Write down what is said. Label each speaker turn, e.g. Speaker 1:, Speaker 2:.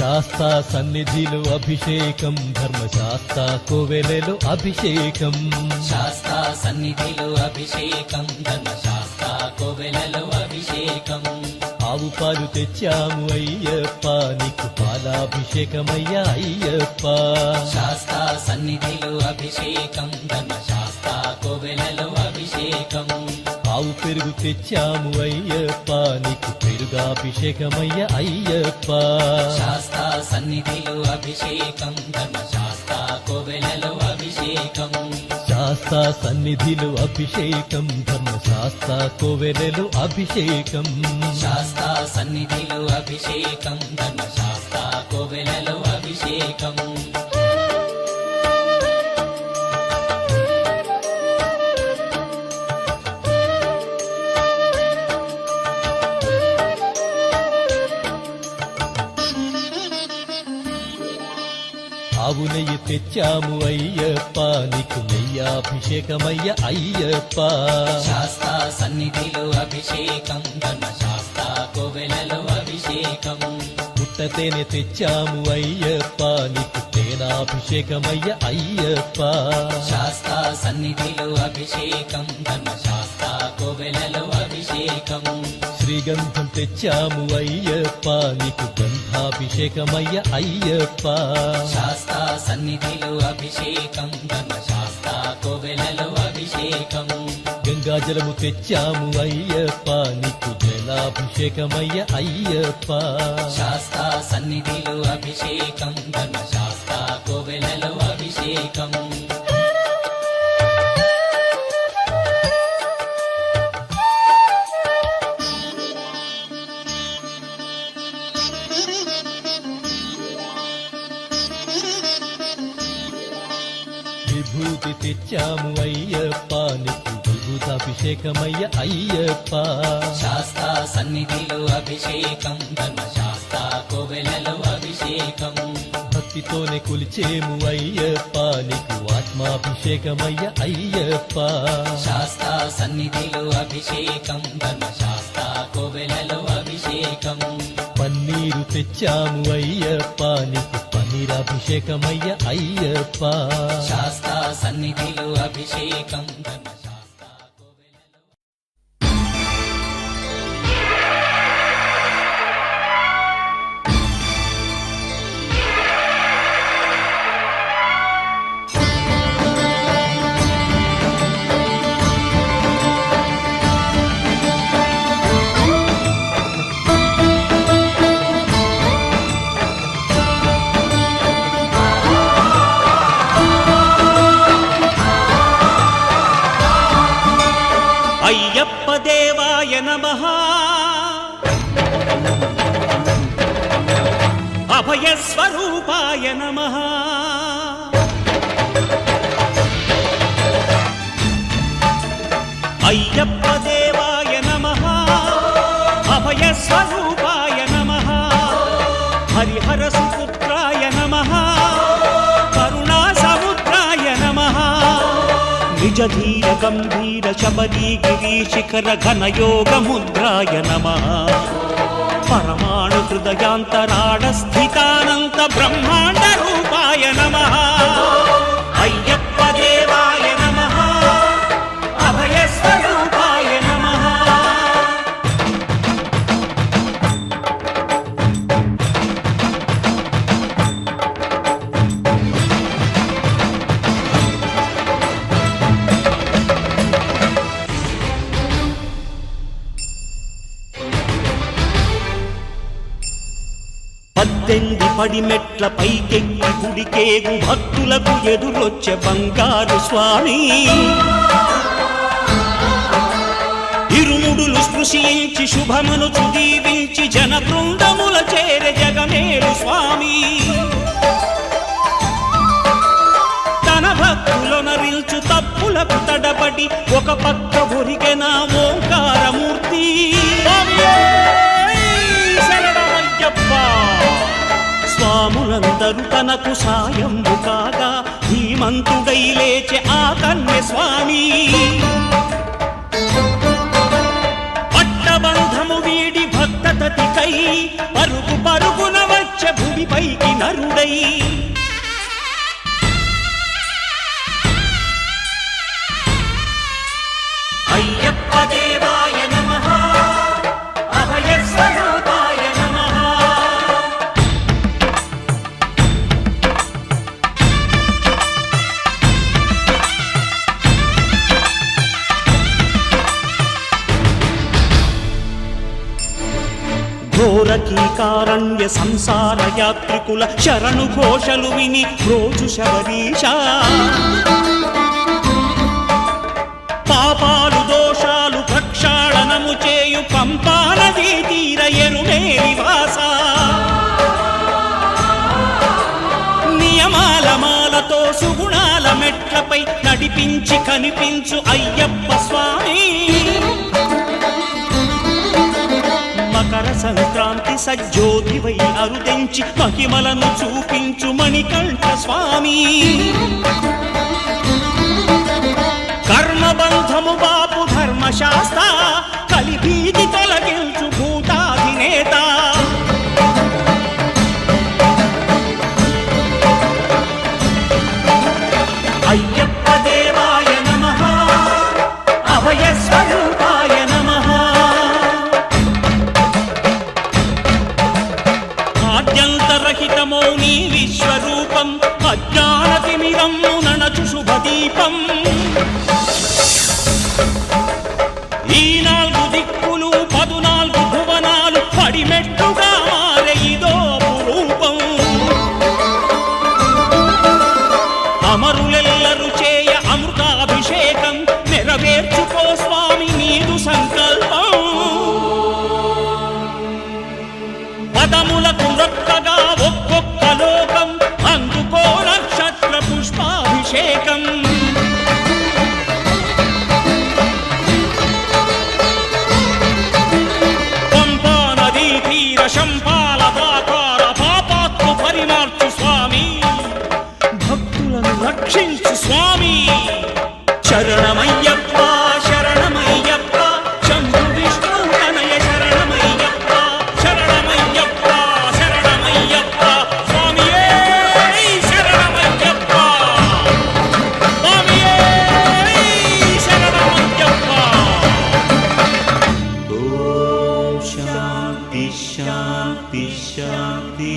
Speaker 1: శాస్తా సన్నిధిలో అభిషేకం, ధర్మశాస్త్ర కోవెలలో అభిషేకం.
Speaker 2: శాస్తా సన్నిధిలో అభిషేకం, ధర్మశాస్త్ర కోవెలలో అభిషేకం.
Speaker 1: ఆవు పాలు తెచ్చాము అయ్యప్ప, నీకు పాలాభిషేకమయ్యా అయ్యప్ప.
Speaker 2: శాస్తా సన్నిధిలో అభిషేకం, ధర్మశాస్త్ర కోవెలలో అభిషేకం.
Speaker 1: ఆవు పెరుగు తెచ్చాము అయ్యప్ప, నీకు పెరుగాభిషేకమయ్యా అయ్యప్ప.
Speaker 2: శాస్తా సన్నిధిలో అభిషేకం, ధర్మశాస్త్ర కోవెలలో అభిషేకం.
Speaker 1: శాస్తా సన్నిధిలో అభిషేకం, ధర్మశాస్త్ర కోవెలలో అభిషేకం.
Speaker 2: శాస్తా సన్నిధిలో అభిషేకం, ధర్మశాస్త్ర కోవెలలో అభిషేకం.
Speaker 1: ఆవు నెయ్యి తెచ్చాము అయ్యప్ప, నీకు నెయ్యాభిషేకమయ్య అయ్యప్ప.
Speaker 2: శాస్తా సన్నిధిలో అభిషేకం, ధర్మశాస్త్ర కోవెలలో అభిషేకం.
Speaker 1: పుట్టతేనె తెచ్చాము అయ్యప్ప, నీకు తేనాభిషేకమయ్య అయ్యప్ప.
Speaker 2: శాస్తా సన్నిధిలో అభిషేకం, ధర్మశాస్త్ర కోవెలలో అభిషేకం.
Speaker 1: శ్రీగంధం తెచ్చాము అయ్యప్ప, నీకు గంధాభిషేకమయ్య అయ్యప్ప.
Speaker 2: శాస్తా సన్నిధిలో అభిషేకం, ధర్మశాస్త్ర కోవెలలో అభిషేకం.
Speaker 1: గంగాజలము తెచ్చాము అయ్యప్ప, నీకు జలాభిషేకమయ్య అయ్యప్ప.
Speaker 2: శాస్తా సన్నిధిలో అభిషేకం, ధర్మశాస్త్ర కోవెలలో అభిషేకం.
Speaker 1: విభూతి తెచ్చాము అయ్యప్ప, నీకు విభూతాభిషేకమయ్య అయ్యప్ప.
Speaker 2: శాస్తా సన్నిధిలో అభిషేకం, ధర్మశాస్త్ర కోవెలలో అభిషేకం.
Speaker 1: భక్తితోనే కొలిచేము అయ్యప్ప, నీకు ఆత్మాభిషేకమయ్య అయ్యప్ప.
Speaker 2: శాస్తా సన్నిధిలో అభిషేకం, ధర్మశాస్త్ర కోవెలలో అభిషేకం.
Speaker 1: పన్నీరు తెచ్చాము అయ్యప్ప, నీకు పన్నీరాభిషేకమయ్య అయ్యప్ప.
Speaker 2: శాస్తా సన్నిధిలో అభిషేకం, ధర్మశాస్త్ర కోవెలలో.
Speaker 3: అయ్యప్ప దేవాయ నమః, అభయస్వరూపాయ నమః. అయ్యప్ప దేవాయ నమః, అభయస్వరూపాయ నమః. హరిహర సుపుత్రాయ నమః, కరుణా సముద్రాయ నమః. నిజ ధీర గంభీర శబరీ గిరీ శిఖర ఘనయోగ ముద్రాయ నమః. పరమాణు హృదయాంతరాళ స్థితానంత బ్రహ్మాండ రూపాయ నమః. అయ్యప్ప దేవాయ నమః, అభయస్వరూపాయ నమః. పద్దెంది పడిమెట్ల పైకెక్కి గుడికేగు భక్తులకు ఎదురొచ్చే బంగారు స్వామి. ఇరుముడులు స్పృశించి శుభమును చుదీవించి జన బృందముల చేర జగమేలు స్వామి. తన భక్తులొనరిల్చు తప్పులకు తడబడి ఒక పక్క ఒరిగెన ఓంకారమూర్తి. స్వాములందరూ తనకు సాయంబు కాగా ధీమంతుడై లేచె ఆ కన్య స్వామి. పట్టబంధము వీడి భక్తతతికై పరుగు పరుగున వచ్చె భువి ధరణిపైకి నరుడై అయ్యప్ప దేవాయ నమః అభయ స్వరూపాయ నమః ఘోరకీకారణ్య సంసార యాత్రికుల శరణు ఘోషలు విని రోజు శబరీష పాపాలు దోషాలు ప్రక్షాళనము చేయు పంపా నదీ తీర ఎరుమేలి వాస నియమాల మాలతో సుగుణాల మెట్లపై నడిపించి కనిపించు అయ్యప్ప స్వామి మకర సంక్రాంతి సజ్జోతివై అరుదెంచి మహిమలను చూపించు మణికంఠ స్వామి కర్మబంధము బాపు ధర్మశాస్త్ర కలిభీతి తొలగించు భూతాధినేత అయ్యప్ప దేవాయ నమః అభయ స్వరూపాయ నమః ఆద్యంతరహితమో నీ విశ్వరూపం అజ్ఞానతిమిరము నణచు శుభదీపం ఈ 4 దిక్కులు 14 భువనాలు పడిమెట్టుగా మారే ఇదో అపురూపం అమరులెల్లరు చేయ అమృతాభిషేకం నెరవేర్చుకో స్వామి నీదు సంకల్పం పదములకు రొక్కగా ఒక్కొక్క లోకం అందుకో నక్షత్ర పుష్పాభిషేకం పంపా నదీ తీర శంపాల దాకార పాపాత్మ పరిమార్చు స్వామి భక్తులను రక్షించు స్వామి శరణమయ్యప్ప శరణమయ్యప్ప శంభు విష్ణు తనయ శరణమయ్యప్ప శరణమయ్యప్ప శరణమయ్యప్ప స్వామియే శరణమయ్యప్ప స్వామియే శరణమయ్యప్ప ఓం శాంతి శాంతి శాంతి